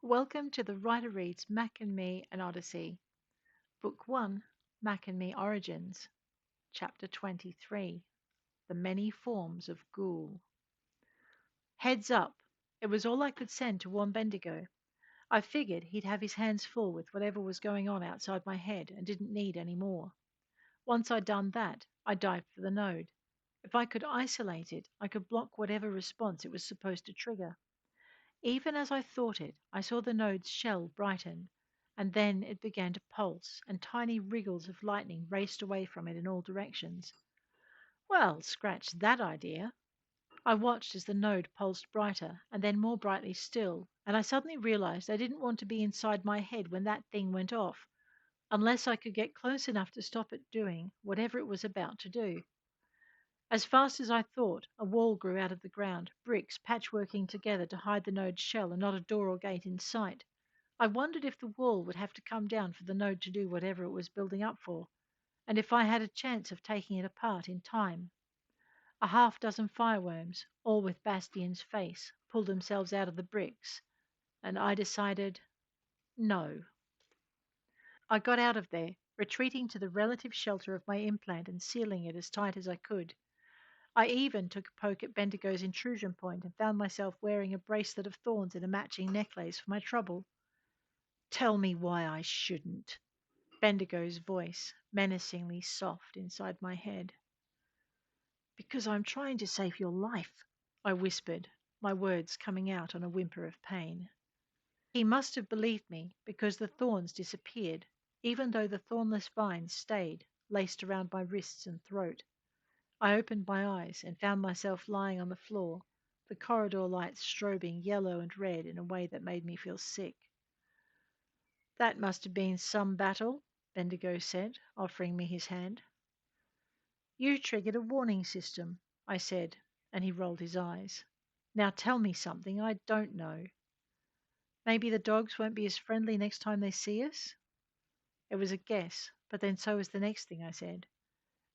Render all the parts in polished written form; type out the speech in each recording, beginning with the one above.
Welcome to the Writer Reads Mack and Me and Odyssey. Book 1, Mack and Me Origins, Chapter 23, The Many Forms of Ghoul. Heads up! It was all I could send to warn Bendigo. I figured he'd have his hands full with whatever was going on outside my head and didn't need any more. Once I'd done that, I dived for the node. If I could isolate it, I could block whatever response it was supposed to trigger. Even as I thought it, I saw the node's shell brighten, and then it began to pulse, and tiny wriggles of lightning raced away from it in all directions. Well, scratch that idea. I watched as the node pulsed brighter, and then more brightly still, and I suddenly realized I didn't want to be inside my head when that thing went off, unless I could get close enough to stop it doing whatever it was about to do. As fast as I thought, a wall grew out of the ground, bricks patchworking together to hide the node's shell and not a door or gate in sight. I wondered if the wall would have to come down for the node to do whatever it was building up for, and if I had a chance of taking it apart in time. A half dozen fireworms, all with Bastian's face, pulled themselves out of the bricks, and I decided no. I got out of there, retreating to the relative shelter of my implant and sealing it as tight as I could. I even took a poke at Bendigo's intrusion point and found myself wearing a bracelet of thorns and a matching necklace for my trouble. Tell me why I shouldn't. Bendigo's voice, menacingly soft inside my head. Because I'm trying to save your life, I whispered, my words coming out on a whimper of pain. He must have believed me because the thorns disappeared, even though the thornless vines stayed, laced around my wrists and throat. I opened my eyes and found myself lying on the floor, the corridor lights strobing yellow and red in a way that made me feel sick. That must have been some battle, Bendigo said, offering me his hand. You triggered a warning system, I said, and he rolled his eyes. Now tell me something I don't know. Maybe the dogs won't be as friendly next time they see us? It was a guess, but then so was the next thing I said.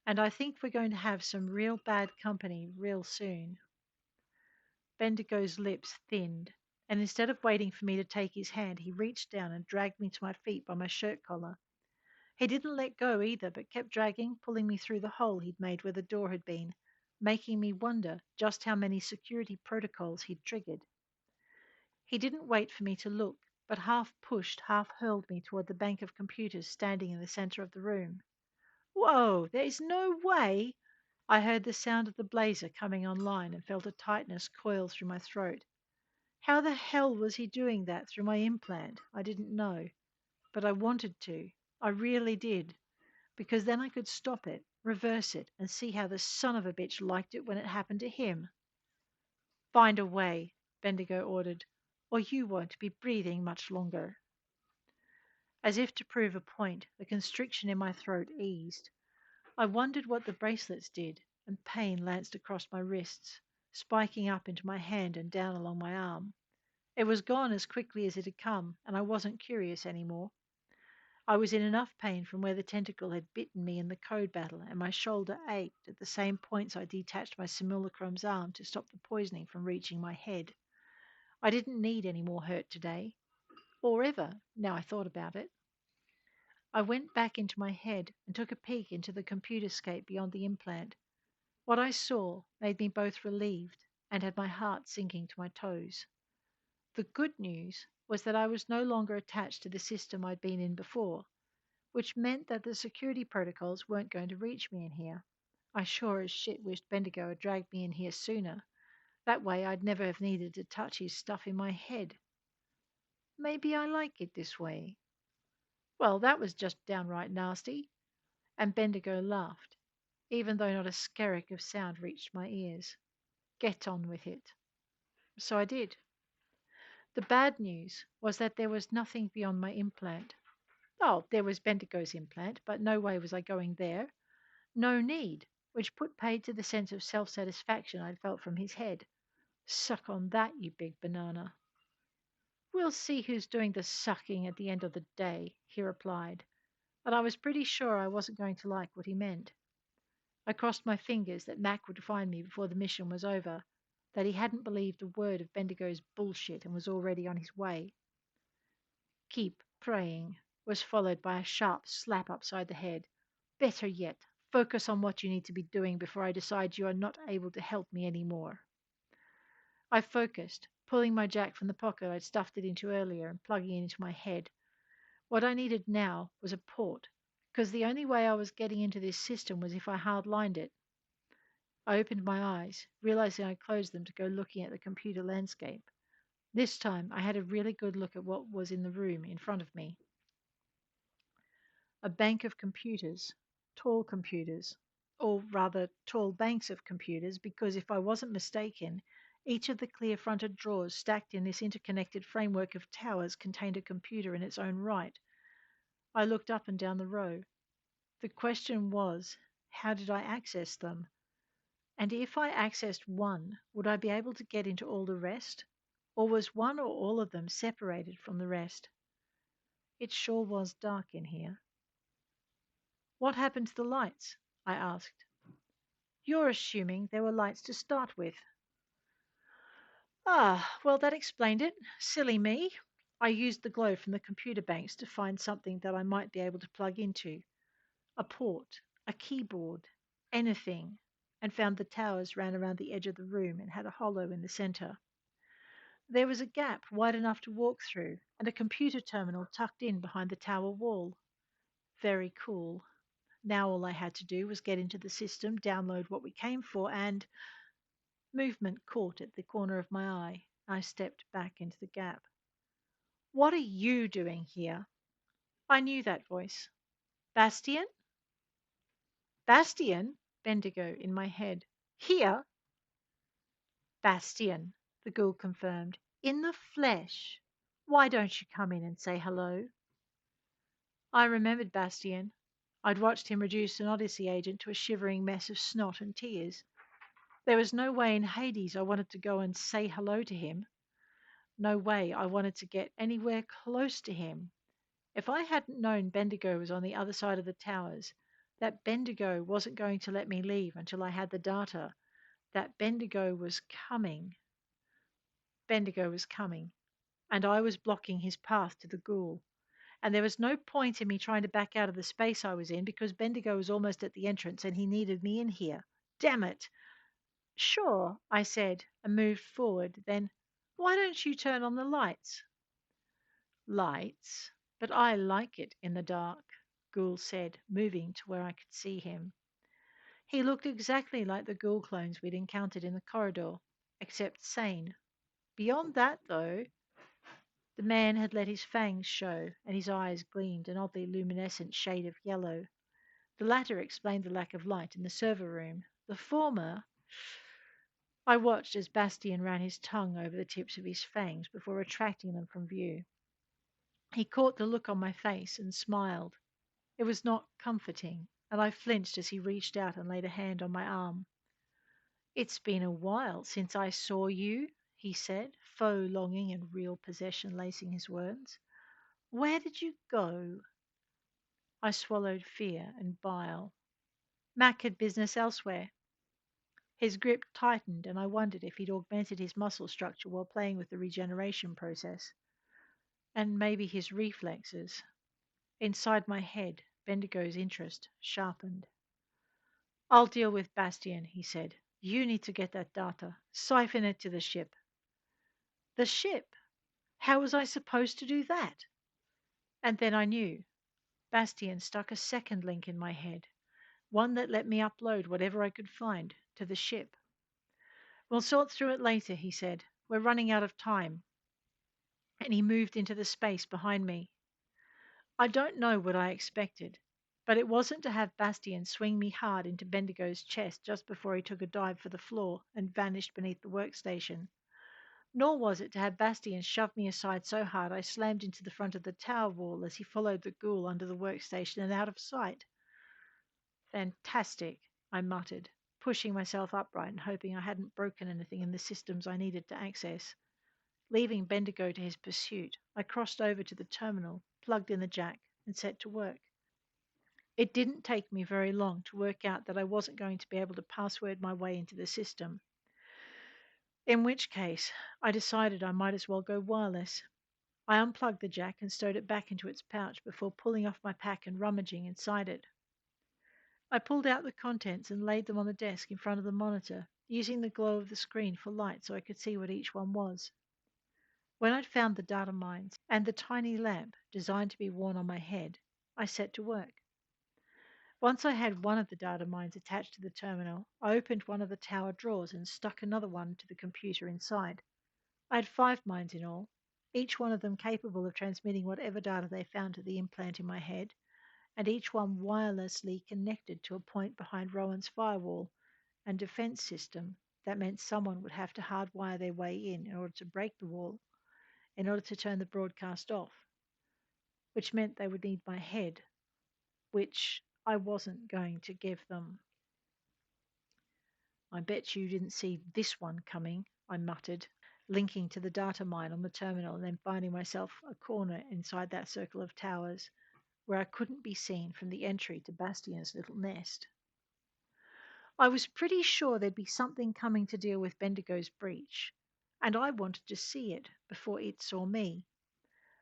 And I think we're going to have some real bad company real soon. Bendigo's lips thinned, and instead of waiting for me to take his hand, he reached down and dragged me to my feet by my shirt collar. He didn't let go either, but kept dragging, pulling me through the hole he'd made where the door had been, making me wonder just how many security protocols he'd triggered. He didn't wait for me to look, but half pushed, half hurled me toward the bank of computers standing in the center of the room. Whoa, there's no way! I heard the sound of the blazer coming online and felt a tightness coil through my throat. How the hell was he doing that through my implant? I didn't know, but I wanted to. I really did, because then I could stop it, reverse it, and see how the son of a bitch liked it when it happened to him. Find a way, Bendigo ordered, or you won't be breathing much longer. As if to prove a point, the constriction in my throat eased. I wondered what the bracelets did, and pain lanced across my wrists, spiking up into my hand and down along my arm. It was gone as quickly as it had come, and I wasn't curious any more. I was in enough pain from where the tentacle had bitten me in the code battle, and my shoulder ached at the same points I detached my simulacrum's arm to stop the poisoning from reaching my head. I didn't need any more hurt today, or ever, now I thought about it. I went back into my head and took a peek into the computer scape beyond the implant. What I saw made me both relieved and had my heart sinking to my toes. The good news was that I was no longer attached to the system I'd been in before, which meant that the security protocols weren't going to reach me in here. I sure as shit wished Bendigo had dragged me in here sooner. That way I'd never have needed to touch his stuff in my head. Maybe I like it this way. Well, that was just downright nasty. And Bendigo laughed, even though not a skerrick of sound reached my ears. Get on with it. So I did. The bad news was that there was nothing beyond my implant. Oh, there was Bendigo's implant, but no way was I going there. No need, which put paid to the sense of self satisfaction I'd felt from his head. Suck on that, you big banana. We'll see who's doing the sucking at the end of the day, he replied, and I was pretty sure I wasn't going to like what he meant. I crossed my fingers that Mack would find me before the mission was over, that he hadn't believed a word of Bendigo's bullshit and was already on his way. Keep praying was followed by a sharp slap upside the head. Better yet, focus on what you need to be doing before I decide you are not able to help me anymore. I focused, pulling my jack from the pocket I'd stuffed it into earlier and plugging it into my head. What I needed now was a port, because the only way I was getting into this system was if I hardlined it. I opened my eyes, realizing I'd closed them to go looking at the computer landscape. This time I had a really good look at what was in the room in front of me. A bank of computers, or rather tall banks of computers, because if I wasn't mistaken, each of the clear fronted drawers stacked in this interconnected framework of towers contained a computer in its own right. I looked up and down the row. The question was, how did I access them? And if I accessed one, would I be able to get into all the rest? Or was one or all of them separated from the rest? It sure was dark in here. What happened to the lights? I asked. You're assuming there were lights to start with. Ah, well, that explained it. Silly me. I used the glow from the computer banks to find something that I might be able to plug into. A port, a keyboard, anything, and found the towers ran around the edge of the room and had a hollow in the center. There was a gap wide enough to walk through and a computer terminal tucked in behind the tower wall. Very cool. Now all I had to do was get into the system, download what we came for, and movement caught at the corner of my eye. I stepped back into the gap. What are you doing here? I knew that voice. Bastian? Bastian? Bendigo in my head. Here? Bastian, the ghoul confirmed. In the flesh. Why don't you come in and say hello? I remembered Bastian. I'd watched him reduce an Odyssey agent to a shivering mess of snot and tears. There was no way in Hades I wanted to go and say hello to him. No way I wanted to get anywhere close to him. If I hadn't known Bendigo was on the other side of the towers, that Bendigo wasn't going to let me leave until I had the data, that Bendigo was coming. Bendigo was coming, and I was blocking his path to the ghoul. And there was no point in me trying to back out of the space I was in because Bendigo was almost at the entrance and he needed me in here. Damn it! Sure, I said, and moved forward. Then, why don't you turn on the lights? Lights? But I like it in the dark, Ghoul said, moving to where I could see him. He looked exactly like the ghoul clones we'd encountered in the corridor, except sane. Beyond that, though, the man had let his fangs show, and his eyes gleamed an oddly luminescent shade of yellow. The latter explained the lack of light in the server room. The former. I watched as Bastian ran his tongue over the tips of his fangs before retracting them from view. He caught the look on my face and smiled. It was not comforting, and I flinched as he reached out and laid a hand on my arm. It's been a while since I saw you, he said, faux longing and real possession lacing his words. Where did you go? I swallowed fear and bile. Mack had business elsewhere. His grip tightened, and I wondered if he'd augmented his muscle structure while playing with the regeneration process. And maybe his reflexes. Inside my head, Bendigo's interest sharpened. I'll deal with Bastian, he said. You need to get that data. Siphon it to the ship. The ship? How was I supposed to do that? And then I knew. Bastian stuck a second link in my head, one that let me upload whatever I could find to the ship. We'll sort through it later, he said. We're running out of time. And he moved into the space behind me. I don't know what I expected, but it wasn't to have Bastian swing me hard into Bendigo's chest just before he took a dive for the floor and vanished beneath the workstation. Nor was it to have Bastian shove me aside so hard I slammed into the front of the tower wall as he followed the ghoul under the workstation and out of sight. Fantastic, I muttered, pushing myself upright and hoping I hadn't broken anything in the systems I needed to access. Leaving Bendigo to his pursuit, I crossed over to the terminal, plugged in the jack, and set to work. It didn't take me very long to work out that I wasn't going to be able to password my way into the system. In which case, I decided I might as well go wireless. I unplugged the jack and stowed it back into its pouch before pulling off my pack and rummaging inside it. I pulled out the contents and laid them on the desk in front of the monitor, using the glow of the screen for light so I could see what each one was. When I'd found the data mines and the tiny lamp designed to be worn on my head, I set to work. Once I had one of the data mines attached to the terminal, I opened one of the tower drawers and stuck another one to the computer inside. I had 5 mines in all, each one of them capable of transmitting whatever data they found to the implant in my head, and each one wirelessly connected to a point behind Rowan's firewall and defense system. That meant someone would have to hardwire their way in order to break the wall, in order to turn the broadcast off, which meant they would need my head, which I wasn't going to give them. I bet you didn't see this one coming, I muttered, linking to the data mine on the terminal and then finding myself a corner inside that circle of towers where I couldn't be seen from the entry to Bastian's little nest. I was pretty sure there'd be something coming to deal with Bendigo's breach, and I wanted to see it before it saw me.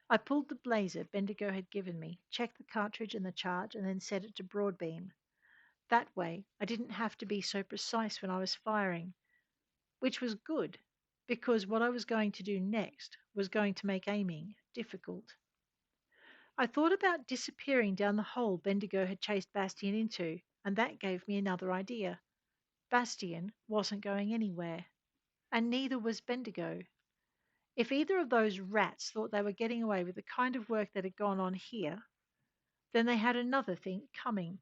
I pulled the blazer Bendigo had given me, checked the cartridge and the charge, and then set it to broadbeam. That way, I didn't have to be so precise when I was firing, which was good, because what I was going to do next was going to make aiming difficult. I thought about disappearing down the hole Bendigo had chased Bastian into, and that gave me another idea. Bastian wasn't going anywhere, and neither was Bendigo. If either of those rats thought they were getting away with the kind of work that had gone on here, then they had another thing coming.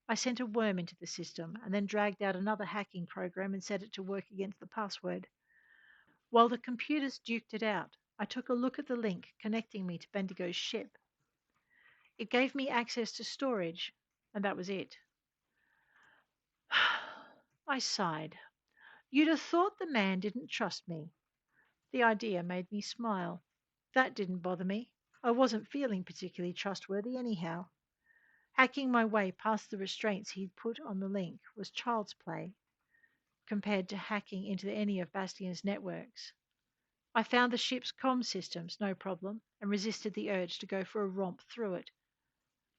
I sent a worm into the system and then dragged out another hacking program and set it to work against the password. While the computers duked it out, I took a look at the link connecting me to Bendigo's ship. It gave me access to storage, and that was it. I sighed. You'd have thought the man didn't trust me. The idea made me smile. That didn't bother me. I wasn't feeling particularly trustworthy anyhow. Hacking my way past the restraints he'd put on the link was child's play compared to hacking into any of Bastian's networks. I found the ship's comm systems no problem and resisted the urge to go for a romp through it.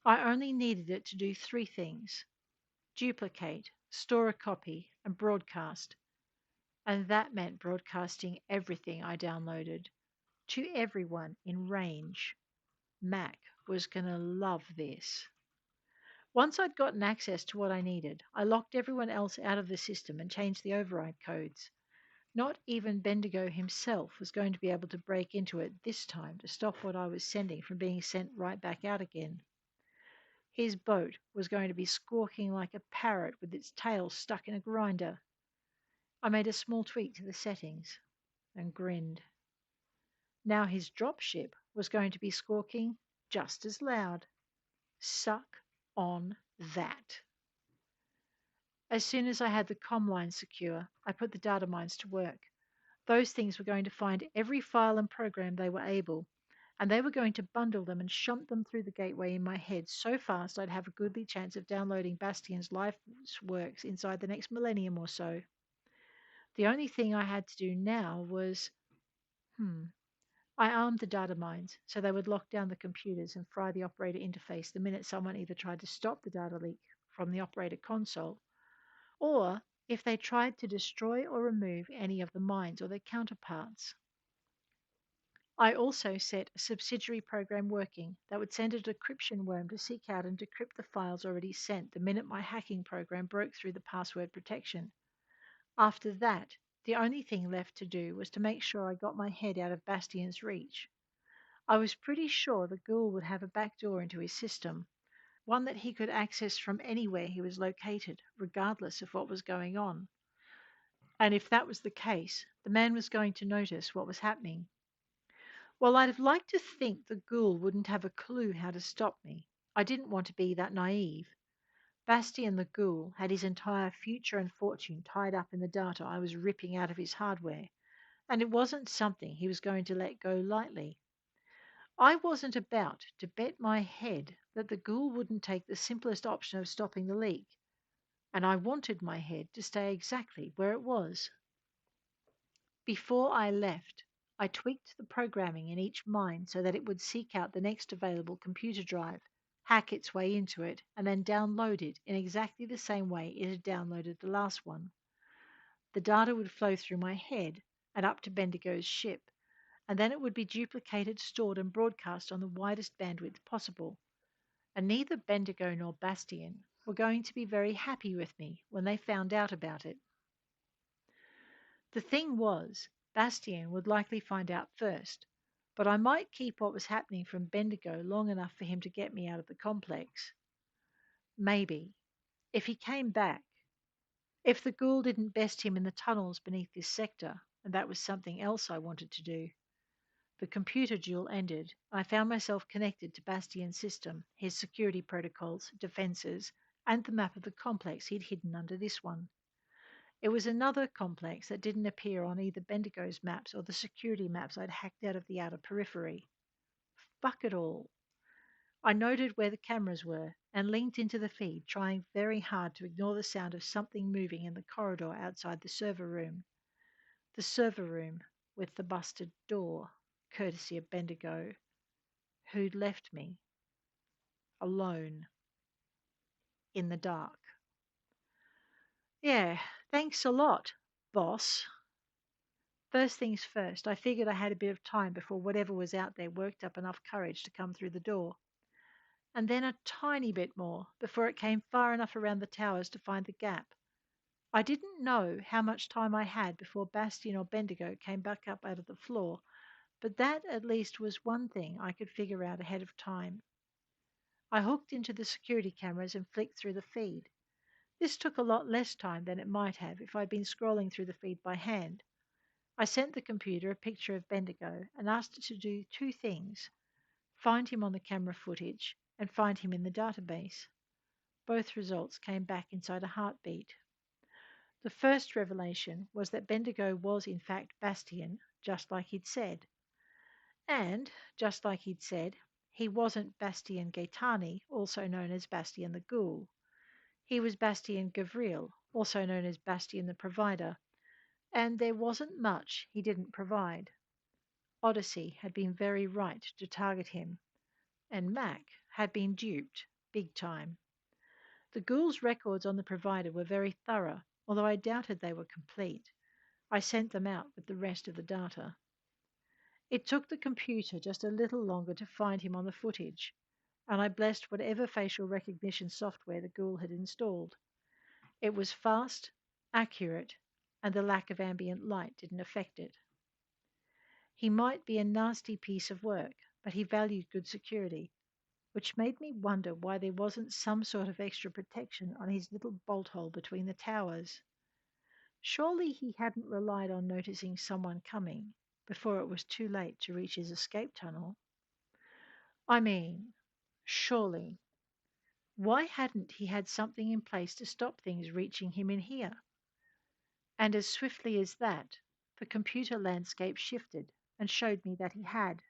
I only needed it to do 3 things: duplicate, store a copy, and broadcast. And that meant broadcasting everything I downloaded to everyone in range. Mack was going to love this. Once I'd gotten access to what I needed, I locked everyone else out of the system and changed the override codes. Not even Bendigo himself was going to be able to break into it this time to stop what I was sending from being sent right back out again. His boat was going to be squawking like a parrot with its tail stuck in a grinder. I made a small tweak to the settings and grinned. Now his dropship was going to be squawking just as loud. Suck on that. As soon as I had the comm line secure, I put the data mines to work. Those things were going to find every file and program they were able, and they were going to bundle them and shunt them through the gateway in my head so fast I'd have a goodly chance of downloading Bastian's life's works inside the next millennium or so. The only thing I had to do now was, I armed the data mines so they would lock down the computers and fry the operator interface the minute someone either tried to stop the data leak from the operator console, or if they tried to destroy or remove any of the mines or their counterparts. I also set a subsidiary program working that would send a decryption worm to seek out and decrypt the files already sent the minute my hacking program broke through the password protection. After that, the only thing left to do was to make sure I got my head out of Bastian's reach. I was pretty sure the Ghoul would have a back door into his system, one that he could access from anywhere he was located, regardless of what was going on. And if that was the case, the man was going to notice what was happening. While I'd have liked to think the Ghoul wouldn't have a clue how to stop me, I didn't want to be that naive. Bastian the Ghoul had his entire future and fortune tied up in the data I was ripping out of his hardware, and it wasn't something he was going to let go lightly. I wasn't about to bet my head that the Ghoul wouldn't take the simplest option of stopping the leak, and I wanted my head to stay exactly where it was. Before I left, I tweaked the programming in each mine so that it would seek out the next available computer drive, hack its way into it, and then download it in exactly the same way it had downloaded the last one. The data would flow through my head and up to Bendigo's ship, and then it would be duplicated, stored, and broadcast on the widest bandwidth possible. And neither Bendigo nor Bastian were going to be very happy with me when they found out about it. The thing was, Bastian would likely find out first, but I might keep what was happening from Bendigo long enough for him to get me out of the complex. Maybe. If he came back. If the ghoul didn't best him in the tunnels beneath this sector, and that was something else I wanted to do. The computer duel ended. I found myself connected to Bastian's system, his security protocols, defenses, and the map of the complex he'd hidden under this one. It was another complex that didn't appear on either Bendigo's maps or the security maps I'd hacked out of the outer periphery. Fuck it all. I noted where the cameras were and linked into the feed, trying very hard to ignore the sound of something moving in the corridor outside the server room. The server room with the busted door, courtesy of Bendigo, who'd left me alone in the dark. Yeah, thanks a lot, boss. First things first, I figured I had a bit of time before whatever was out there worked up enough courage to come through the door. And then a tiny bit more before it came far enough around the towers to find the gap. I didn't know how much time I had before Bastian or Bendigo came back up out of the floor, but that at least was one thing I could figure out ahead of time. I hooked into the security cameras and flicked through the feed. This took a lot less time than it might have if I'd been scrolling through the feed by hand. I sent the computer a picture of Bendigo and asked it to do two things: find him on the camera footage and find him in the database. Both results came back inside a heartbeat. The first revelation was that Bendigo was in fact Bastian, just like he'd said. And, just like he'd said, he wasn't Bastian Gaetani, also known as Bastian the Ghoul. He was Bastian Gavril, also known as Bastian the Provider, and there wasn't much he didn't provide. Odyssey had been very right to target him, and Mack had been duped, big time. The Ghoul's records on the Provider were very thorough, although I doubted they were complete. I sent them out with the rest of the data. It took the computer just a little longer to find him on the footage, and I blessed whatever facial recognition software the Ghoul had installed. It was fast, accurate, and the lack of ambient light didn't affect it. He might be a nasty piece of work, but he valued good security, which made me wonder why there wasn't some sort of extra protection on his little bolt hole between the towers. Surely he hadn't relied on noticing someone coming before it was too late to reach his escape tunnel. I mean, surely. Why hadn't he had something in place to stop things reaching him in here? And as swiftly as that, the computer landscape shifted and showed me that he had.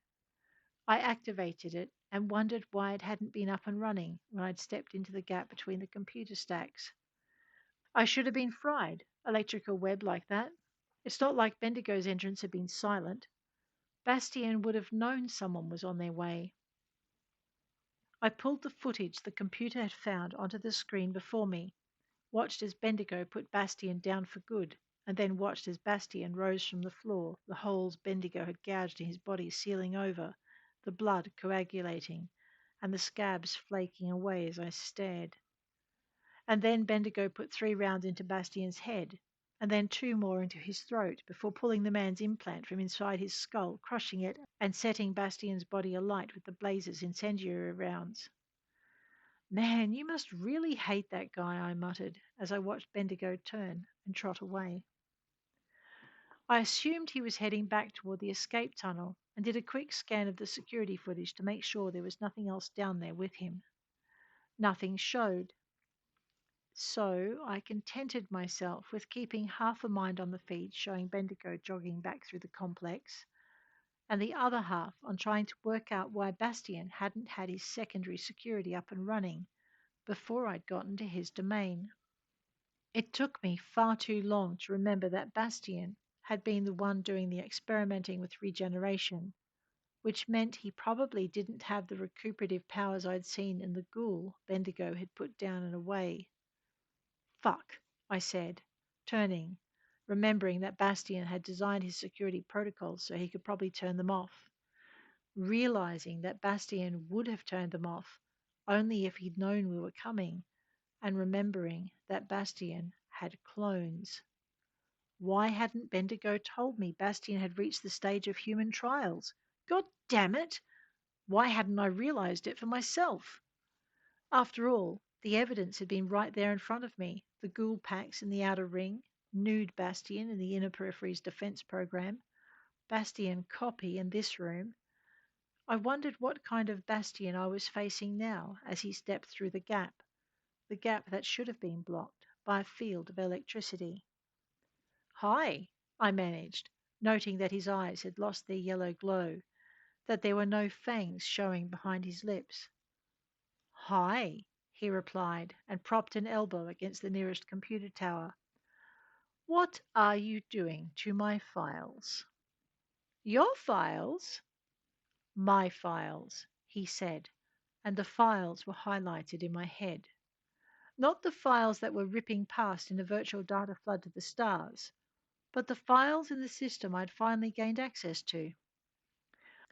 I activated it and wondered why it hadn't been up and running when I'd stepped into the gap between the computer stacks. I should have been fried, electrical web like that. It's not like Bendigo's entrance had been silent. Bastian would have known someone was on their way. I pulled the footage the computer had found onto the screen before me, watched as Bendigo put Bastian down for good, and then watched as Bastian rose from the floor, the holes Bendigo had gouged in his body sealing over, the blood coagulating, and the scabs flaking away as I stared. And then Bendigo put 3 rounds into Bastian's head, and then 2 more into his throat before pulling the man's implant from inside his skull, crushing it, and setting Bastian's body alight with the blazes incendiary rounds. Man, you must really hate that guy, I muttered as I watched Bendigo turn and trot away. I assumed he was heading back toward the escape tunnel and did a quick scan of the security footage to make sure there was nothing else down there with him. Nothing showed. So I contented myself with keeping half a mind on the feed showing Bendigo jogging back through the complex, and the other half on trying to work out why Bastian hadn't had his secondary security up and running before I'd gotten to his domain. It took me far too long to remember that Bastian had been the one doing the experimenting with regeneration, which meant he probably didn't have the recuperative powers I'd seen in the ghoul Bendigo had put down and away. Fuck, I said, turning, remembering that Bastian had designed his security protocols so he could probably turn them off, realizing that Bastian would have turned them off only if he'd known we were coming, and remembering that Bastian had clones. Why hadn't Bendigo told me Bastian had reached the stage of human trials? God damn it! Why hadn't I realized it for myself? After all, the evidence had been right there in front of me. The ghoul packs in the outer ring, nude Bastian in the inner periphery's defense program, Bastian copy in this room. I wondered what kind of Bastian I was facing now as he stepped through the gap that should have been blocked by a field of electricity. Hi, I managed, noting that his eyes had lost their yellow glow, that there were no fangs showing behind his lips. Hi, he replied, and propped an elbow against the nearest computer tower. What are you doing to my files? Your files? My files, he said, and the files were highlighted in my head. Not the files that were ripping past in a virtual data flood to the stars, but the files in the system I'd finally gained access to.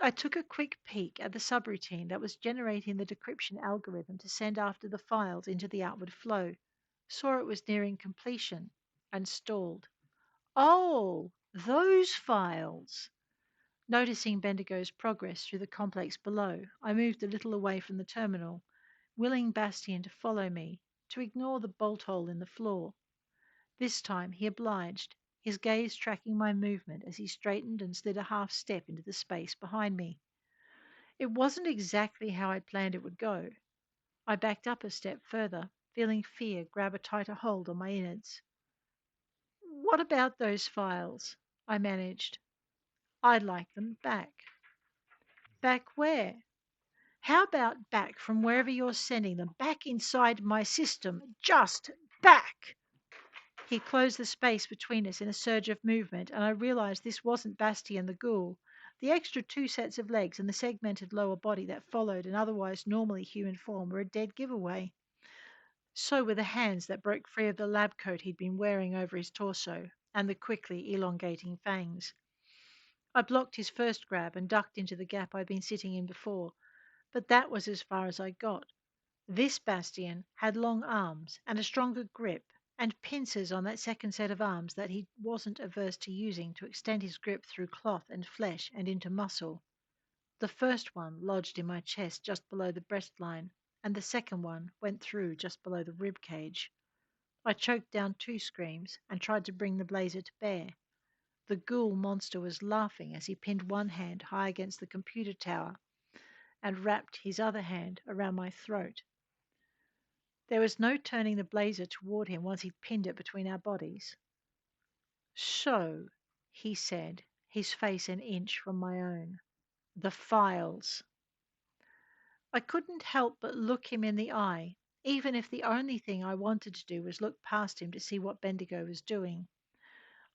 I took a quick peek at the subroutine that was generating the decryption algorithm to send after the files into the outward flow, saw it was nearing completion, and stalled. Oh, those files! Noticing Bendigo's progress through the complex below, I moved a little away from the terminal, willing Bastian to follow me, to ignore the bolt hole in the floor. This time he obliged, his gaze tracking my movement as he straightened and slid a half step into the space behind me. It wasn't exactly how I'd planned it would go. I backed up a step further, feeling fear grab a tighter hold on my innards. What about those files? I managed. I'd like them back. Back where? How about back from wherever you're sending them, back inside my system? Just back! He closed the space between us in a surge of movement, and I realized this wasn't Bastian the ghoul. The extra two sets of legs and the segmented lower body that followed an otherwise normally human form were a dead giveaway. So were the hands that broke free of the lab coat he'd been wearing over his torso, and the quickly elongating fangs. I blocked his first grab and ducked into the gap I'd been sitting in before, but that was as far as I got. This Bastian had long arms and a stronger grip, and pincers on that second set of arms that he wasn't averse to using to extend his grip through cloth and flesh and into muscle. The first one lodged in my chest just below the breastline, and the second one went through just below the rib cage. I choked down two screams and tried to bring the blazer to bear. The ghoul monster was laughing as he pinned one hand high against the computer tower and wrapped his other hand around my throat. There was no turning the blazer toward him once he'd pinned it between our bodies. So, he said, his face an inch from my own, the files. I couldn't help but look him in the eye, even if the only thing I wanted to do was look past him to see what Bendigo was doing.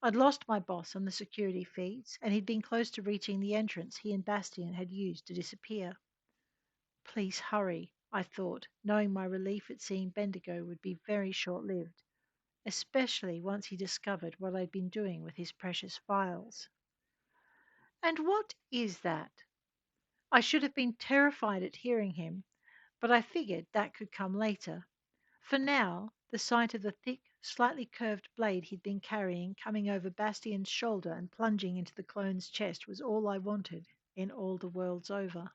I'd lost my boss on the security feeds, and he'd been close to reaching the entrance he and Bastian had used to disappear. Please hurry, I thought, knowing my relief at seeing Bendigo would be very short-lived, especially once he discovered what I'd been doing with his precious files. And what is that? I should have been terrified at hearing him, but I figured that could come later. For now, the sight of the thick, slightly curved blade he'd been carrying coming over Bastian's shoulder and plunging into the clone's chest was all I wanted in all the worlds over.